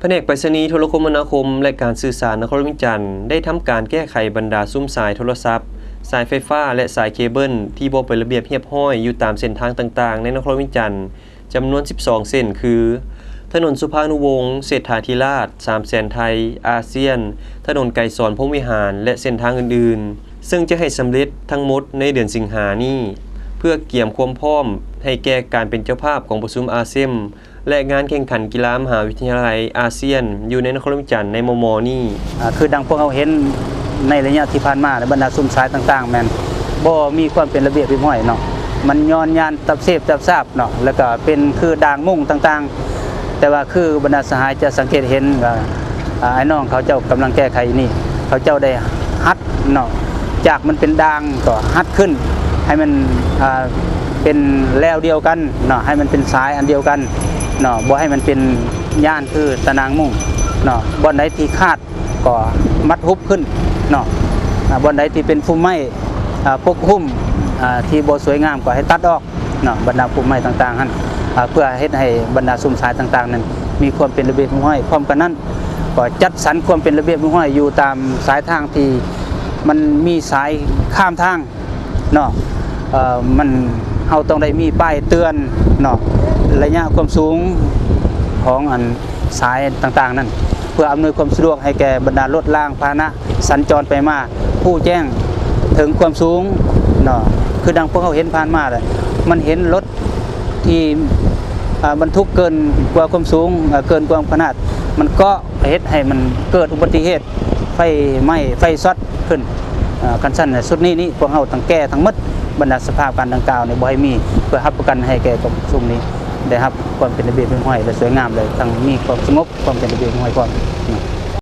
แผนกไปรษณีย์โทรคมนาคมและการสื่อสารนครวิจารณ์ได้ทำการแก้ไขบรรดาซุ้มสายโทรศัพท์สายไฟฟ้าและสายเคเบิลที่บ่เป็นระเบียบเรียบร้อยอยู่ตามเส้นทางต่างๆในนครวิจารณ์จำนวน12เส้นคือถนนสุภานุวงศ์เศรษฐาธิราช3แสนไทยอาเซียนถนนไกรสอนพรหมวิหารและเส้นทางอื่นๆซึ่งจะให้สำเร็จทั้งหมดในเดือนสิงหานี้เพื่อเกี่ยมความพร้อมให้แก่การเป็นเจ้าภาพของประชุมอาเซียนและงานแข่งขันกีฬามหาวิทยาลัยอาเซียนอยู่ในนครวิจารณ์ในมม.นี้คือดังพวกเราเห็นในระยะที่ผ่านมาในบรรดาซุ้มสายต่างๆแม่นบ่มีความเป็นระเบียบเรียบร้อยเนาะมันย้อนยานตับเสพตับซาบเนาะแล้วก็เป็นคือด่างมุ่งต่างๆแต่ว่าคือบรรดาสหายจะสังเกตเห็นว่าไอ้น้องเขาเจ้ากำลังแก้ไขนี่เขาเจ้าได้ฮัดเนาะจากมันเป็นด่างก็ฮัดขึ้นให้มันเป็นแล้วเดียวกันเนาะให้มันเป็นสายอันเดียวกันเนาะบ่ให้มันเป็นย่านคือตะนางมุ่งเนาะบ่อนใดที่คาดก็มัดฮุบขึ้นเนาะบ่อนใดที่เป็นพุ่มไม้ปกหุ้มที่บ่สวยงามก็ให้ตัดออกเนาะบรรดาพุ่มไม้ต่างๆนั้นเพื่อเฮ็ดให้บรรดาซุ้มสายต่างๆนั้นมีความเป็นระเบียบเรียบร้อยพร้อมกันนั้นก็จัดสรรความเป็นระเบียบเรียบร้อยอยู่ตามสายทางที่มันมีสายข้ามทางเนาะมันเฮาต้องได้มีป้ายเตือนเนาะระยะความสูงของอันสายต่างๆนั้นเพื่ออำนวยความสะดวกให้แก่บรรดารถรางพาหนะสัญจรไปมาผู้แจ้งถึงความสูงเนาะคือดังพวกเขาเห็นผ่านมาเลยมันเห็นรถที่บรรทุกเกินกว่าความสูงเกินความขนาดมันก็เฮ็ดให้มันเกิดอุบัติเหตุไฟไหม้ไฟช็อตขึ้นกันสั้นสุดนี้พวกเขาทั้งแก้ทั้งหมดบรรดาสภาพการดังกล่าวในบ่ให้มีเพื่อรับประกันให้แก่กลุ่มซุ้มนี้ได้รับความเป็นระเบียบเรียบร้อยและสวยงามเลยทั้งมีความสงบความเป็นระเบียบเรียบร้อยก่อน